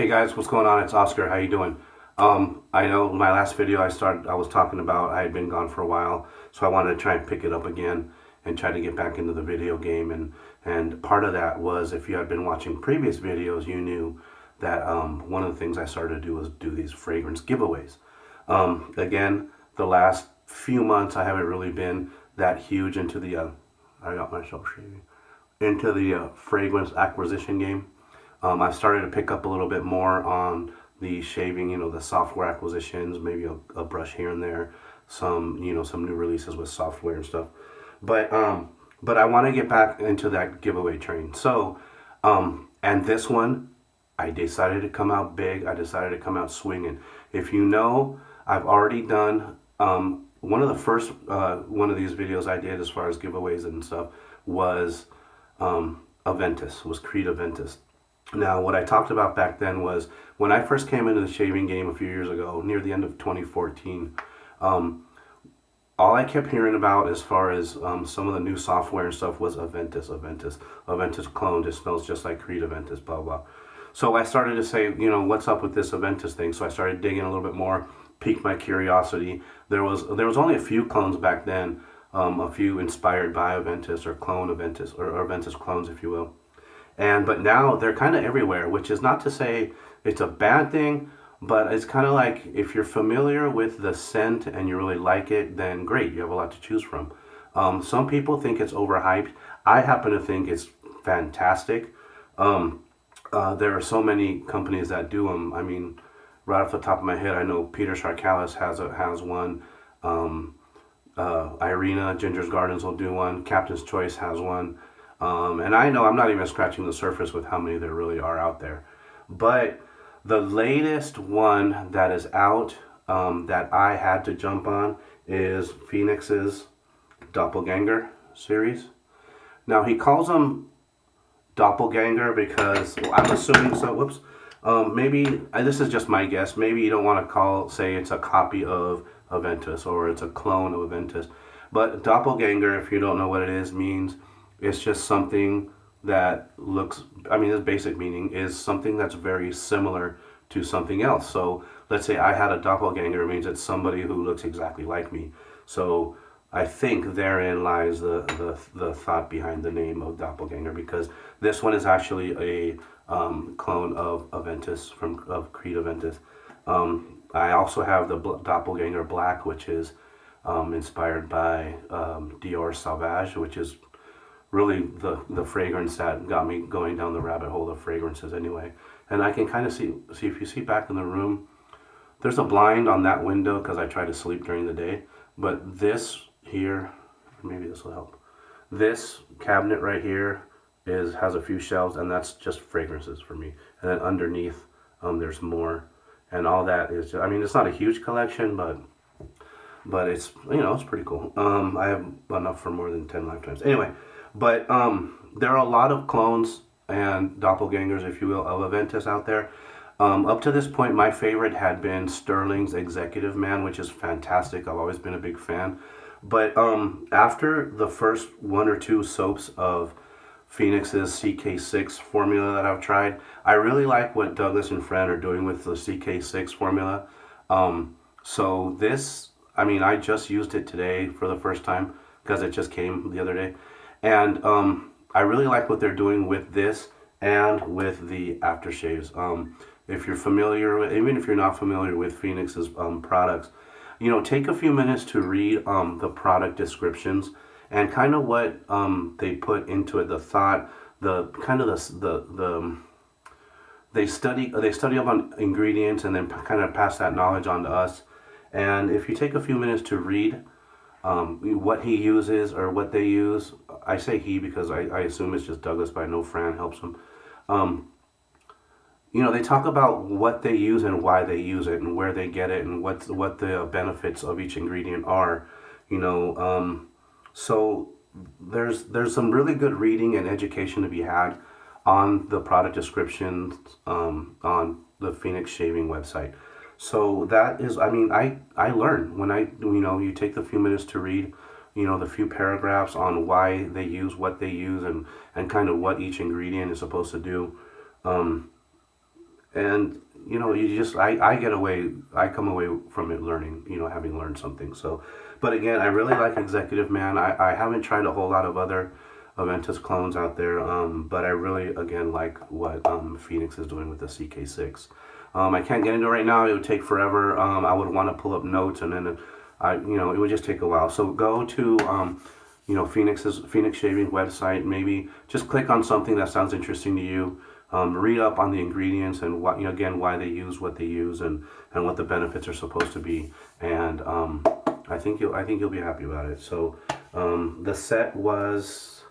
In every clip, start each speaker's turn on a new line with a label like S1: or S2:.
S1: Hey guys, what's going on? It's Oscar. How you doing? I know my last video I was talking about I had been gone for a while, so I wanted to try and pick it up again and try to get back into the video game. And part of that was, if you had been watching previous videos, you knew that one of the things I started to do was do these fragrance giveaways. Again, the last few months I haven't really been that huge into the I got myself shaving into the fragrance acquisition game. I've started to pick up a little bit more on the shaving, the software acquisitions, maybe a brush here and there, some new releases with software and stuff. But I want to get back into that giveaway train. So, and this one, I decided to come out big. I decided to come out swinging. If you know, I've already done one of the first one of these videos I did as far as giveaways and stuff was Aventus, was Creed Aventus. Now, what I talked about back then was when I first came into the shaving game a few years ago, near the end of 2014, all I kept hearing about as far as some of the new software and stuff was Aventus clone. It smells just like Creed Aventus, blah, blah. So I started to say, what's up with this Aventus thing? So I started digging a little bit more, piqued my curiosity. There was only a few clones back then, a few inspired by Aventus or clone Aventus or Aventus clones, if you will. But now they're kind of everywhere, which is not to say it's a bad thing, but it's kind of like if you're familiar with the scent and you really like it, then great, you have a lot to choose from. Some people think it's overhyped. I happen to think it's fantastic. There are so many companies that do them. I mean, right off the top of my head, I know Peter Sharkalis has one. Irina, Ginger's Gardens will do one. Captain's Choice has one. And I know I'm not even scratching the surface with how many there really are out there. But the latest one that is out that I had to jump on is Phoenix's Doppelganger series. Now, he calls them Doppelganger because, well, I'm assuming so, whoops. Maybe, this is just my guess, maybe you don't want to say it's a copy of Aventus or it's a clone of Aventus. But Doppelganger, if you don't know what it is, means it's just something that looks, its basic meaning is something that's very similar to something else. So let's say I had a doppelganger, it means it's somebody who looks exactly like me. So I think therein lies the thought behind the name of Doppelganger, because this one is actually a clone of Aventus, of Creed Aventus. I also have the Doppelganger Black, which is inspired by Dior Sauvage, which is really the fragrance that got me going down the rabbit hole of fragrances anyway. And I can kind of see if you see back in the room, there's a blind on that window because I try to sleep during the day. But this here, maybe this will help. This cabinet right here has a few shelves, and that's just fragrances for me. And then underneath, there's more. And all that is just, it's not a huge collection, but it's, it's pretty cool. I have enough for more than 10 lifetimes. Anyway, but there are a lot of clones and doppelgangers, if you will, of Aventus out there. Up to this point, my favorite had been Sterling's Executive Man, which is fantastic. I've always been a big fan. But after the first one or two soaps of Phoenix's CK6 formula that I've tried, I really like what Douglas and Fran are doing with the CK6 formula. So this, I just used it today for the first time because it just came the other day. And I really like what they're doing with this and with the aftershaves. If you're familiar with, even if you're not familiar with Phoenix's products, take a few minutes to read the product descriptions and kind of what they put into it, the thought, they study up on ingredients and then kind of pass that knowledge on to us. And if you take a few minutes to read what he uses or what they use, I say he because I assume it's just Douglas, but I know Fran helps him. They talk about what they use and why they use it and where they get it and what the benefits of each ingredient are. So there's some really good reading and education to be had on the product descriptions on the Phoenix Shaving website. So that is, I learn when you take the few minutes to read, the few paragraphs on why they use what they use and kind of what each ingredient is supposed to do. And I come away from it learning, having learned something. So, but again, I really like Executive Man. I haven't tried a whole lot of other Aventus clones out there, but I really, again, like what Phoenix is doing with the CK6. I can't get into it right now. It would take forever. I would want to pull up notes, and then it would just take a while. So go to Phoenix Shaving website. Maybe just click on something that sounds interesting to you. Read up on the ingredients and why they use what they use, and what the benefits are supposed to be. And I think you'll be happy about it. So the set was,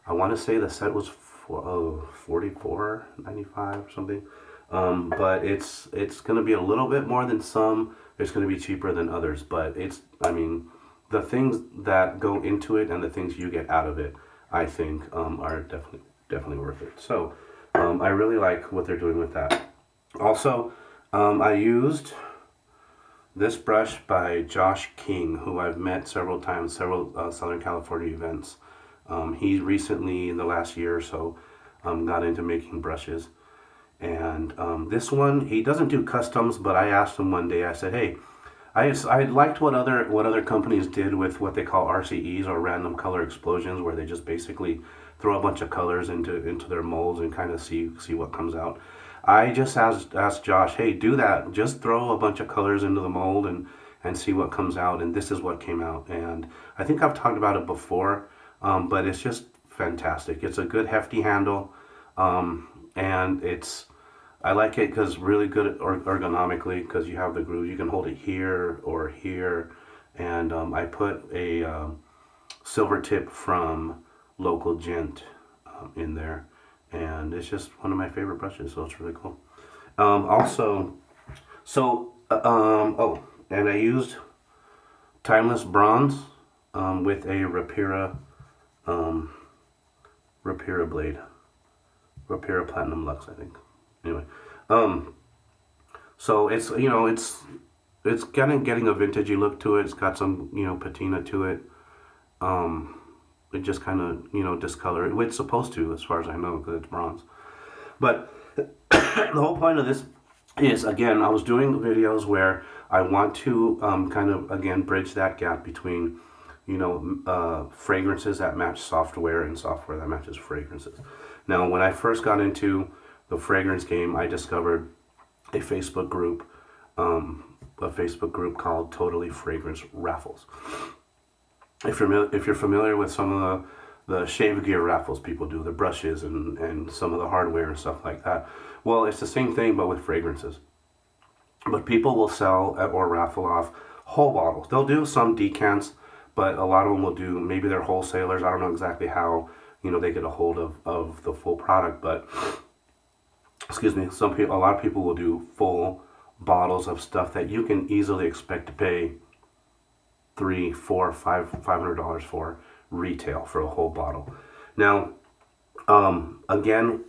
S1: I want to say the set was $44.95 or something. But it's going to be a little bit more than some. It's going to be cheaper than others. But the things that go into it and the things you get out of it, I think, are definitely worth it. So I really like what they're doing with that. Also, I used this brush by Josh King, who I've met several times, several Southern California events. He recently, in the last year or so, got into making brushes. And this one, he doesn't do customs, but I asked him one day, I said, hey, I liked what other companies did with what they call RCEs, or random color explosions, where they just basically throw a bunch of colors into their molds and kind of see what comes out. I just asked Josh, hey, do that. Just throw a bunch of colors into the mold and see what comes out. And this is what came out. And I think I've talked about it before, but it's just fantastic. It's a good hefty handle, and I like it because really good ergonomically, because you have the grooves. You can hold it here or here. And I put a silver tip from Local Gent in there. And it's just one of my favorite brushes, so it's really cool. And I used Timeless Bronze with a Rapira blade. Rapira Platinum Luxe, I think. Anyway, so it's kind of getting a vintagey look to it. It's got some patina to it. It just kind of discolor. It's supposed to, as far as I know, because it's bronze. But the whole point of this is, again, I was doing videos where I want to kind of, again, bridge that gap between fragrances that match software and software that matches fragrances. Now, when I first got into the fragrance game, I discovered a Facebook group called Totally Fragrance Raffles. If you're familiar with some of the shave gear raffles people do, the brushes and some of the hardware and stuff like that, well, it's the same thing but with fragrances. But people will sell or raffle off whole bottles. They'll do some decants, but a lot of them will do, maybe they're wholesalers. I don't know exactly how they get a hold of the full product, but excuse me, a lot of people will do full bottles of stuff that you can easily expect to pay $300, $400, $500 for retail for a whole bottle. Now, again,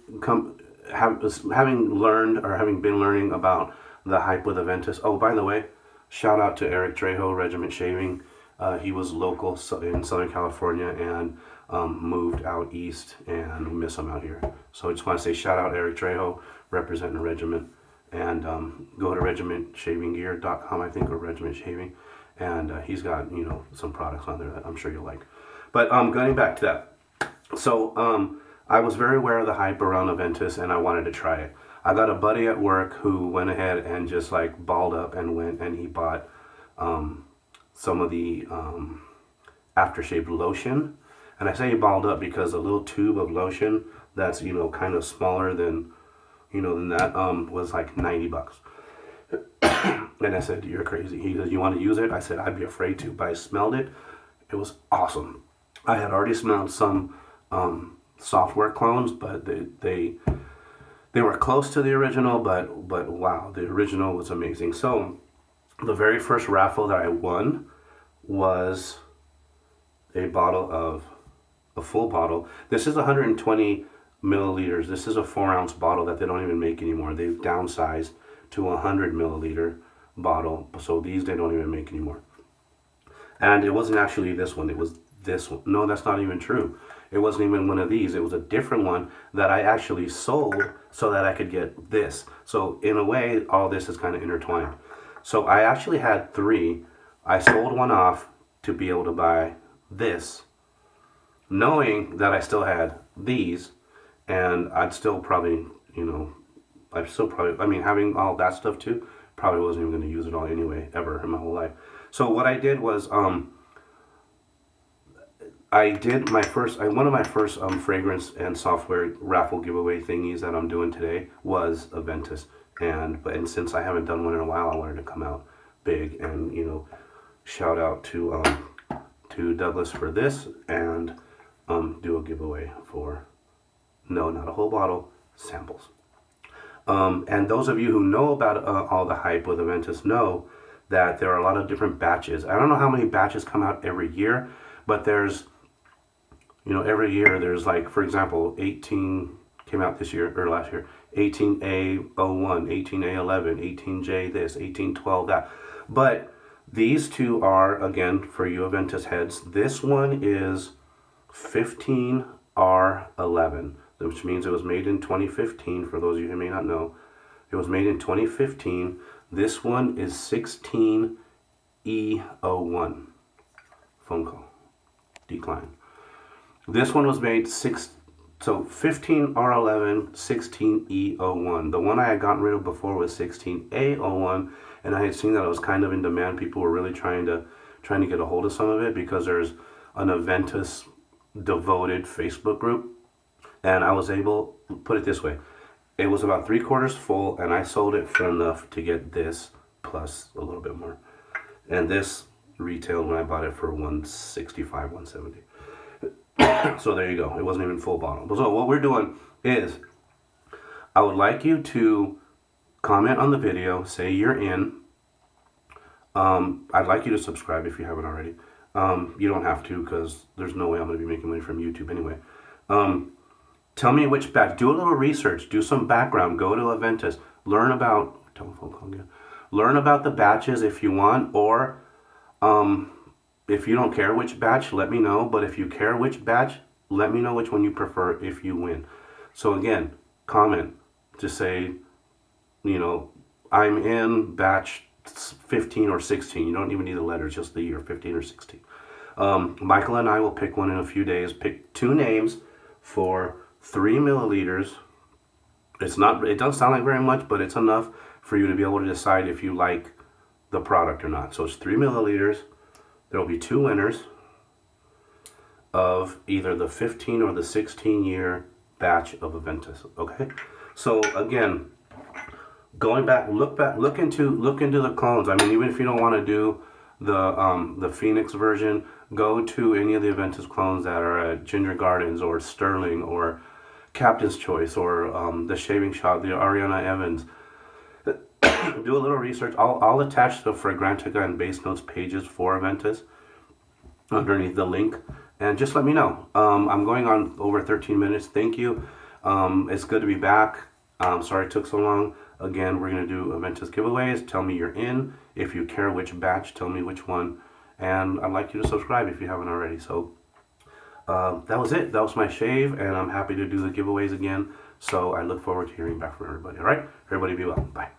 S1: having been learning about the hype with Aventus. Oh, by the way, shout out to Eric Trejo, Regiment Shaving. He was local in Southern California and moved out east, and we miss him out here. So I just want to say shout out Eric Trejo, representing the regiment, and go to regimentshavinggear.com, I think, or Regiment Shaving, and he's got some products on there that I'm sure you'll like. But going back to that, so I was very aware of the hype around Aventus, and I wanted to try it. I got a buddy at work who went ahead and just like balled up and went and he bought some of the aftershave lotion. And I say he balled up because a little tube of lotion that's kind of smaller than than that was like $90. And I said, you're crazy. He goes, you want to use it? I said, I'd be afraid to, but I smelled it. It was awesome. I had already smelled some software clones, but they were close to the original, but wow, the original was amazing. So the very first raffle that I won was a full bottle. This is 120 milliliters. This is a 4-ounce bottle that they don't even make anymore. They've downsized to a 100 milliliter bottle. So these they don't even make anymore. And it wasn't actually this one. It was this one. No, that's not even true. It wasn't even one of these. It was a different one that I actually sold so that I could get this. So in a way, all this is kind of intertwined. So I actually had 3. I sold one off to be able to buy this, knowing that I still had these, and I'd still probably, I mean, having all that stuff too, probably wasn't even going to use it all anyway, ever in my whole life. So what I did was, I did one of my first fragrance and software raffle giveaway thingies that I'm doing today was Aventus, and since I haven't done one in a while, I wanted to come out big and shout out to Douglas for this, and do a giveaway for not a whole bottle, samples. And those of you who know about all the hype with Aventus know that there are a lot of different batches. I don't know how many batches come out every year, but there's, every year there's, like, for example, 18 came out this year, or last year, 18A01, 18A11, 18J this, 1812 that. But these two are, again, for you Aventus heads, this one is 15R11, which means it was made in 2015, for those of you who may not know. It was made in 2015. This one is 16E01. Phone call. Decline. This one was made 15R11, 16E01. The one I had gotten rid of before was 16A01, and I had seen that it was kind of in demand. People were really trying to get a hold of some of it because there's an Aventus devoted Facebook group, and I was able, put it this way, it was about 3/4 full, and I sold it for enough to get this plus a little bit more. And this retailed when I bought it for $165, $170. So there you go. It wasn't even full bottle. So what we're doing is, I would like you to comment on the video, say you're in. I'd like you to subscribe if you haven't already. You don't have to, because there's no way I'm going to be making money from YouTube anyway. Tell me which batch. Do a little research. Do some background. Go to Aventus. Learn about telephone call again. Learn about the batches if you want, or if you don't care which batch, let me know. But if you care which batch, let me know which one you prefer if you win. So again, comment. Just say, I'm in batch 15 or 16. You don't even need the letters, just the year, 15 or 16. Michael and I will pick one in a few days. Pick 2 names for 3 milliliters. It doesn't sound like very much, but it's enough for you to be able to decide if you like the product or not. So it's 3 milliliters. There will be 2 winners of either the 15 or the 16 year batch of Aventus. Okay. So again, going back, look into the clones. I mean, even if you don't want to do the Phoenix version, go to any of the Aventus clones that are at Ginger Gardens or Sterling or Captain's Choice or the Shaving Shop, the Ariana Evans. Do a little research. I'll attach the Fragrantica and Basenotes pages for Aventus underneath the link, and just let me know. I'm going on over 13 minutes. Thank you. It's good to be back. Sorry it took so long. Again, we're going to do Aventus giveaways. Tell me you're in. If you care which batch, tell me which one. And I'd like you to subscribe if you haven't already. So that was it. That was my shave, and I'm happy to do the giveaways again. So I look forward to hearing back from everybody. All right? Everybody be well. Bye.